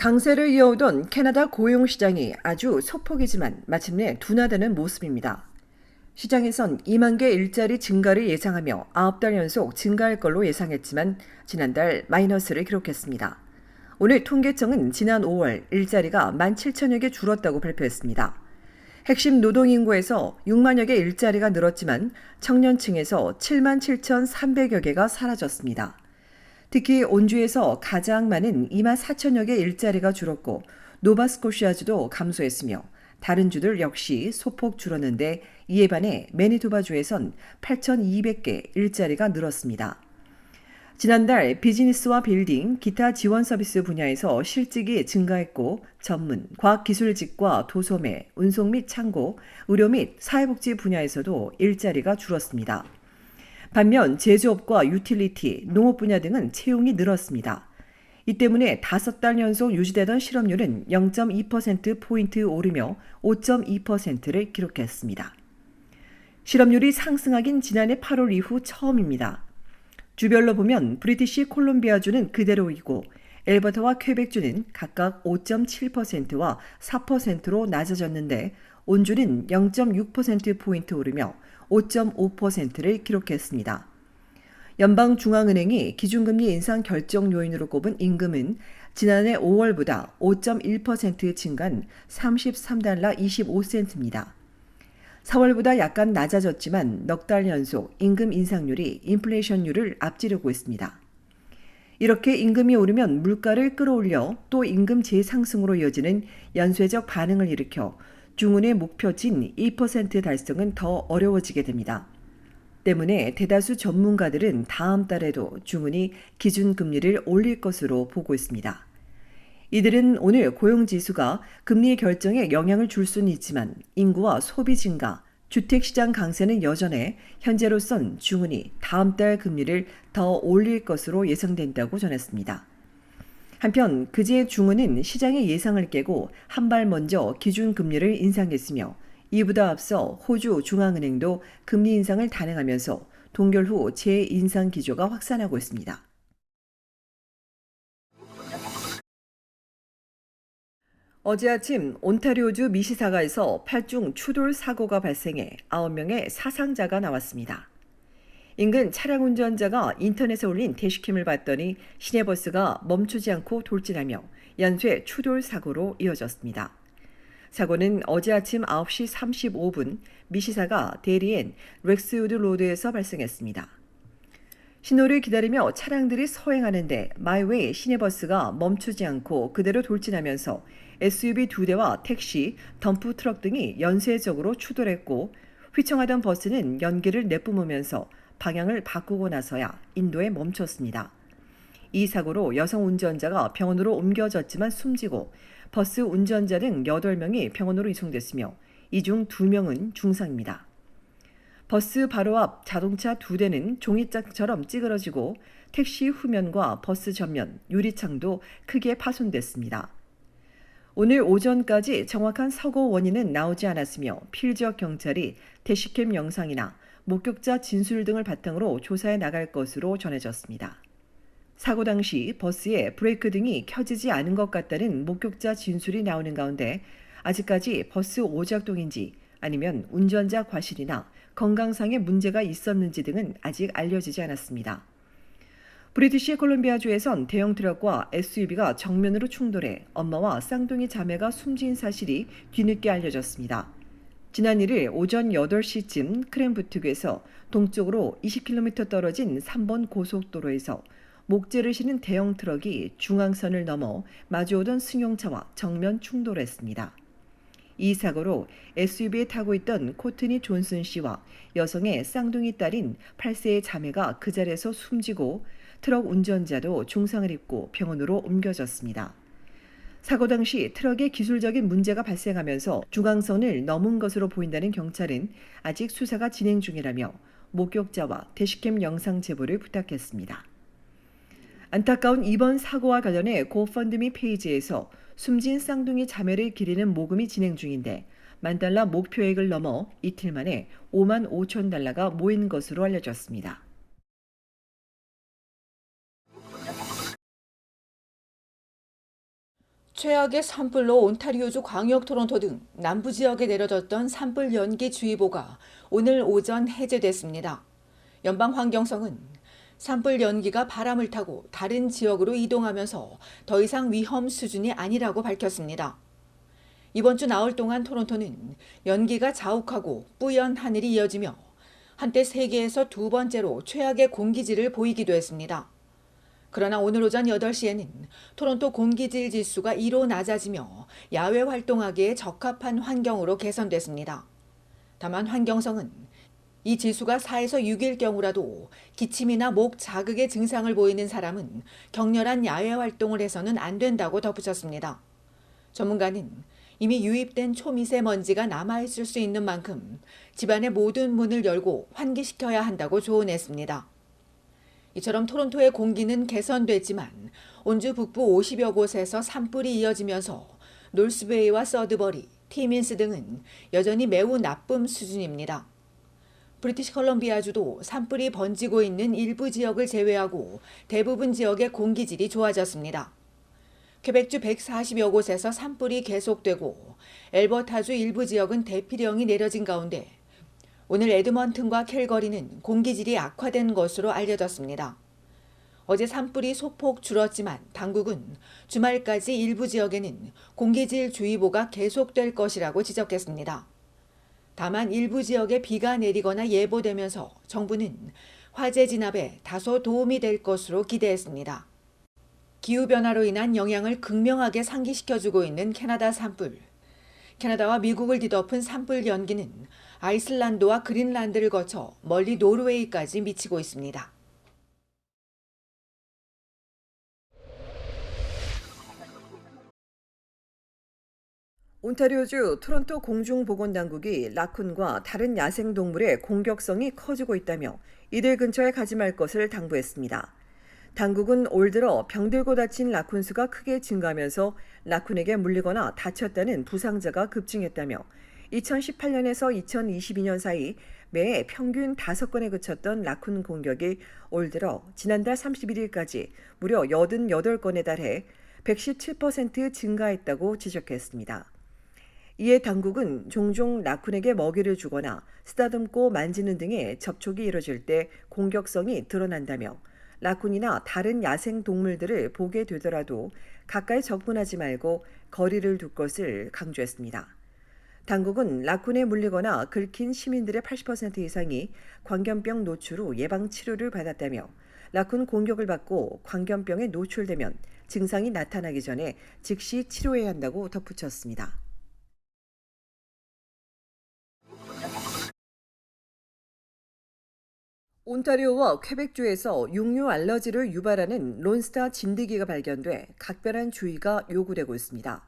강세를 이어오던 캐나다 고용시장이 아주 소폭이지만 마침내 둔화되는 모습입니다. 시장에선 2만 개 일자리 증가를 예상하며 9달 연속 증가할 걸로 예상했지만 지난달 마이너스를 기록했습니다. 오늘 통계청은 지난 5월 일자리가 17,000여 개 줄었다고 발표했습니다. 핵심 노동인구에서 6만여 개 일자리가 늘었지만 청년층에서 77,300여 개가 사라졌습니다. 특히 온주에서 가장 많은 2만 4천여 개 일자리가 줄었고 노바스코시아주도 감소했으며 다른 주들 역시 소폭 줄었는데 이에 반해 매니토바주에선 8,200개 일자리가 늘었습니다. 지난달 비즈니스와 빌딩, 기타 지원 서비스 분야에서 실직이 증가했고 전문, 과학기술직과 도소매, 운송 및 창고, 의료 및 사회복지 분야에서도 일자리가 줄었습니다. 반면 제조업과 유틸리티, 농업 분야 등은 채용이 늘었습니다. 이 때문에 5달 연속 유지되던 실업률은 0.2%포인트 오르며 5.2%를 기록했습니다. 실업률이 상승하긴 지난해 8월 이후 처음입니다. 주별로 보면 브리티시 콜롬비아주는 그대로이고 엘버타와 퀘벡주는 각각 5.7%와 4%로 낮아졌는데 온주는 0.6%포인트 오르며 5.5%를 기록했습니다. 연방중앙은행이 기준금리 인상 결정 요인으로 꼽은 임금은 지난해 5월보다 5.1% 증가한 33달러 25센트입니다. 4월보다 약간 낮아졌지만 넉 달 연속 임금 인상률이 인플레이션율을 앞지르고 있습니다. 이렇게 임금이 오르면 물가를 끌어올려 또 임금 재상승으로 이어지는 연쇄적 반응을 일으켜 중은의 목표치인 2% 달성은 더 어려워지게 됩니다. 때문에 대다수 전문가들은 다음 달에도 중은이 기준금리를 올릴 것으로 보고 있습니다. 이들은 오늘 고용지수가 금리 결정에 영향을 줄 수는 있지만 인구와 소비 증가, 주택시장 강세는 여전해 현재로선 중은이 다음 달 금리를 더 올릴 것으로 예상된다고 전했습니다. 한편 그제 중은은 시장의 예상을 깨고 한 발 먼저 기준금리를 인상했으며 이보다 앞서 호주 중앙은행도 금리 인상을 단행하면서 동결 후 재인상 기조가 확산하고 있습니다. 어제 아침 온타리오주 미시사가에서 8중 추돌 사고가 발생해 9명의 사상자가 나왔습니다. 인근 차량 운전자가 인터넷에 올린 대시캠을 봤더니 시내버스가 멈추지 않고 돌진하며 연쇄 추돌 사고로 이어졌습니다. 사고는 어제 아침 9시 35분 미시사가 대리엔 렉스우드 로드에서 발생했습니다. 신호를 기다리며 차량들이 서행하는데 마이웨이 시내버스가 멈추지 않고 그대로 돌진하면서 SUV 2대와 택시, 덤프 트럭 등이 연쇄적으로 추돌했고 휘청하던 버스는 연기를 내뿜으면서 방향을 바꾸고 나서야 인도에 멈췄습니다. 이 사고로 여성 운전자가 병원으로 옮겨졌지만 숨지고 버스 운전자 등 8명이 병원으로 이송됐으며 이 중 2명은 중상입니다. 버스 바로 앞 자동차 2대는 종이짝처럼 찌그러지고 택시 후면과 버스 전면, 유리창도 크게 파손됐습니다. 오늘 오전까지 정확한 사고 원인은 나오지 않았으며 필지역 경찰이 대시캠 영상이나 목격자 진술 등을 바탕으로 조사해 나갈 것으로 전해졌습니다. 사고 당시 버스에 브레이크 등이 켜지지 않은 것 같다는 목격자 진술이 나오는 가운데 아직까지 버스 오작동인지 아니면 운전자 과실이나 건강상의 문제가 있었는지 등은 아직 알려지지 않았습니다. 브리티시 콜롬비아주에선 대형 트럭과 SUV가 정면으로 충돌해 엄마와 쌍둥이 자매가 숨진 사실이 뒤늦게 알려졌습니다. 지난 1일 오전 8시쯤 크랜부트에서 동쪽으로 20km 떨어진 3번 고속도로에서 목재를 실은 대형 트럭이 중앙선을 넘어 마주오던 승용차와 정면 충돌했습니다. 이 사고로 SUV에 타고 있던 코트니 존슨 씨와 여성의 쌍둥이 딸인 8세의 자매가 그 자리에서 숨지고 트럭 운전자도 중상을 입고 병원으로 옮겨졌습니다. 사고 당시 트럭에 기술적인 문제가 발생하면서 중앙선을 넘은 것으로 보인다는 경찰은 아직 수사가 진행 중이라며 목격자와 대시캠 영상 제보를 부탁했습니다. 안타까운 이번 사고와 관련해 고펀드미 페이지에서 숨진 쌍둥이 자매를 기리는 모금이 진행 중인데 $10,000 목표액을 넘어 이틀 만에 $55,000가 모인 것으로 알려졌습니다. 최악의 산불로 온타리오주 광역 토론토 등 남부 지역에 내려졌던 산불 연기 주의보가 오늘 오전 해제됐습니다. 연방 환경성은 산불 연기가 바람을 타고 다른 지역으로 이동하면서 더 이상 위험 수준이 아니라고 밝혔습니다. 이번 주 나흘 동안 토론토는 연기가 자욱하고 뿌연 하늘이 이어지며 한때 세계에서 두 번째로 최악의 공기질을 보이기도 했습니다. 그러나 오늘 오전 8시에는 토론토 공기질 지수가 2로 낮아지며 야외 활동하기에 적합한 환경으로 개선됐습니다. 다만 환경성은 이 지수가 4에서 6일 경우라도 기침이나 목 자극의 증상을 보이는 사람은 격렬한 야외 활동을 해서는 안 된다고 덧붙였습니다. 전문가는 이미 유입된 초미세먼지가 남아있을 수 있는 만큼 집안의 모든 문을 열고 환기시켜야 한다고 조언했습니다. 이처럼 토론토의 공기는 개선됐지만 온주 북부 50여 곳에서 산불이 이어지면서 놀스베이와 서드버리, 티민스 등은 여전히 매우 나쁨 수준입니다. 브리티시 컬럼비아주도 산불이 번지고 있는 일부 지역을 제외하고 대부분 지역의 공기질이 좋아졌습니다. 퀘벡주 140여 곳에서 산불이 계속되고 엘버타주 일부 지역은 대피령이 내려진 가운데 오늘 에드먼튼과 캘거리는 공기질이 악화된 것으로 알려졌습니다. 어제 산불이 소폭 줄었지만 당국은 주말까지 일부 지역에는 공기질 주의보가 계속될 것이라고 지적했습니다. 다만 일부 지역에 비가 내리거나 예보되면서 정부는 화재 진압에 다소 도움이 될 것으로 기대했습니다. 기후변화로 인한 영향을 극명하게 상기시켜주고 있는 캐나다 산불. 캐나다와 미국을 뒤덮은 산불 연기는 아이슬란드와 그린란드를 거쳐 멀리 노르웨이까지 미치고 있습니다. 온타리오주 토론토 공중보건당국이 라쿤과 다른 야생동물의 공격성이 커지고 있다며 이들 근처에 가지 말 것을 당부했습니다. 당국은 올 들어 병들고 다친 라쿤 수가 크게 증가하면서 라쿤에게 물리거나 다쳤다는 부상자가 급증했다며 2018년에서 2022년 사이 매해 평균 5건에 그쳤던 라쿤 공격이 올 들어 지난달 31일까지 무려 88건에 달해 117% 증가했다고 지적했습니다. 이에 당국은 종종 라쿤에게 먹이를 주거나 쓰다듬고 만지는 등의 접촉이 이뤄질 때 공격성이 드러난다며 라쿤이나 다른 야생 동물들을 보게 되더라도 가까이 접근하지 말고 거리를 둘 것을 강조했습니다. 당국은 라쿤에 물리거나 긁힌 시민들의 80% 이상이 광견병 노출 후 예방 치료를 받았다며 라쿤 공격을 받고 광견병에 노출되면 증상이 나타나기 전에 즉시 치료해야 한다고 덧붙였습니다. 온타리오와 퀘벡주에서 육류 알러지를 유발하는 론스타 진드기가 발견돼 각별한 주의가 요구되고 있습니다.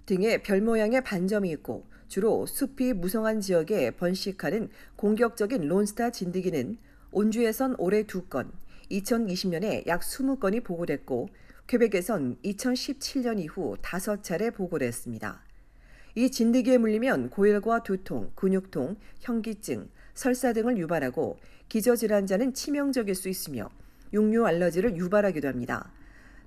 등에 별 모양의 반점이 있고 주로 숲이 무성한 지역에 번식하는 공격적인 론스타 진드기는 온주에선 올해 2건, 2020년에 약 20건이 보고됐고 퀘벡에선 2017년 이후 5차례 보고됐습니다. 이 진드기에 물리면 고열과 두통, 근육통, 현기증, 설사 등을 유발하고 기저질환자는 치명적일 수 있으며 육류 알러지를 유발하기도 합니다.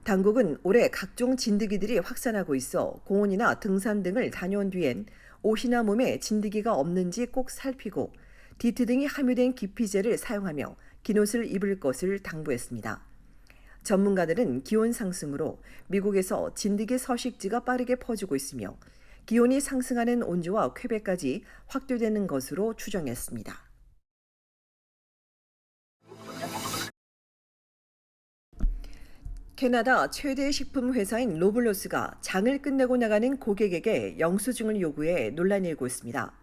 당국은 올해 각종 진드기들이 확산하고 있어 공원이나 등산 등을 다녀온 뒤엔 옷이나 몸에 진드기가 없는지 꼭 살피고 디트 등이 함유된 기피제를 사용하며 긴 옷을 입을 것을 당부했습니다. 전문가들은 기온 상승으로 미국에서 진드기 서식지가 빠르게 퍼지고 있으며 기온이 상승하는 온주와 퀘벡까지 확대되는 것으로 추정했습니다. 캐나다 최대 식품 회사인 로블로스가 장을 끝내고 나가는 고객에게 영수증을 요구해 논란이 일고 있습니다.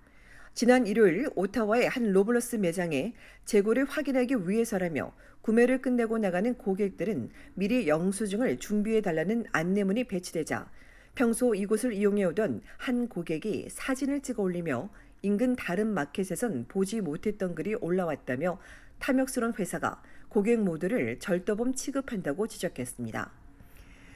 지난 일요일 오타와의 한 로블로스 매장에 재고를 확인하기 위해서라며 구매를 끝내고 나가는 고객들은 미리 영수증을 준비해달라는 안내문이 배치되자 평소 이곳을 이용해오던 한 고객이 사진을 찍어 올리며 인근 다른 마켓에선 보지 못했던 글이 올라왔다며 탐욕스러운 회사가 고객 모두를 절도범 취급한다고 지적했습니다.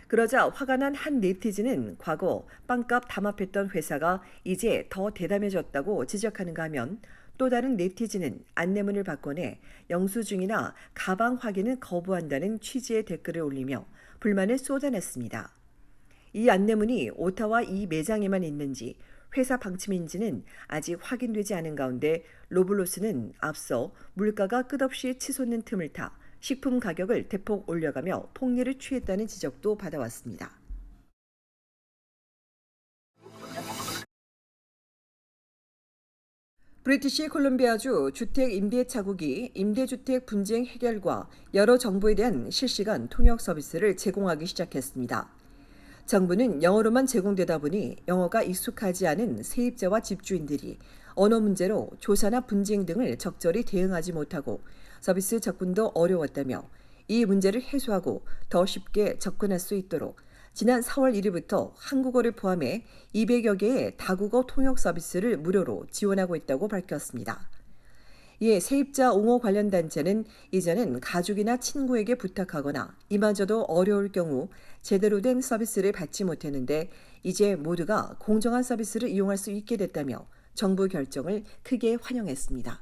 그러자 화가 난 한 네티즌은 과거 빵값 담합했던 회사가 이제 더 대담해졌다고 지적하는가 하면 또 다른 네티즌은 안내문을 바꿔내 영수증이나 가방 확인은 거부한다는 취지의 댓글을 올리며 불만을 쏟아냈습니다. 이 안내문이 오타와 이 매장에만 있는지 회사 방침인지는 아직 확인되지 않은 가운데 로블로스는 앞서 물가가 끝없이 치솟는 틈을 타 식품 가격을 대폭 올려가며 폭리를 취했다는 지적도 받아왔습니다. 브리티시 콜룸비아주 주택 임대 차국이 임대주택 분쟁 해결과 여러 정보에 대한 실시간 통역 서비스를 제공하기 시작했습니다. 정부는 영어로만 제공되다 보니 영어가 익숙하지 않은 세입자와 집주인들이 언어 문제로 조사나 분쟁 등을 적절히 대응하지 못하고 서비스 접근도 어려웠다며 이 문제를 해소하고 더 쉽게 접근할 수 있도록 지난 4월 1일부터 한국어를 포함해 200여 개의 다국어 통역 서비스를 무료로 지원하고 있다고 밝혔습니다. 이에 세입자 옹호 관련 단체는 이전엔 가족이나 친구에게 부탁하거나 이마저도 어려울 경우 제대로 된 서비스를 받지 못했는데 이제 모두가 공정한 서비스를 이용할 수 있게 됐다며 정부 결정을 크게 환영했습니다.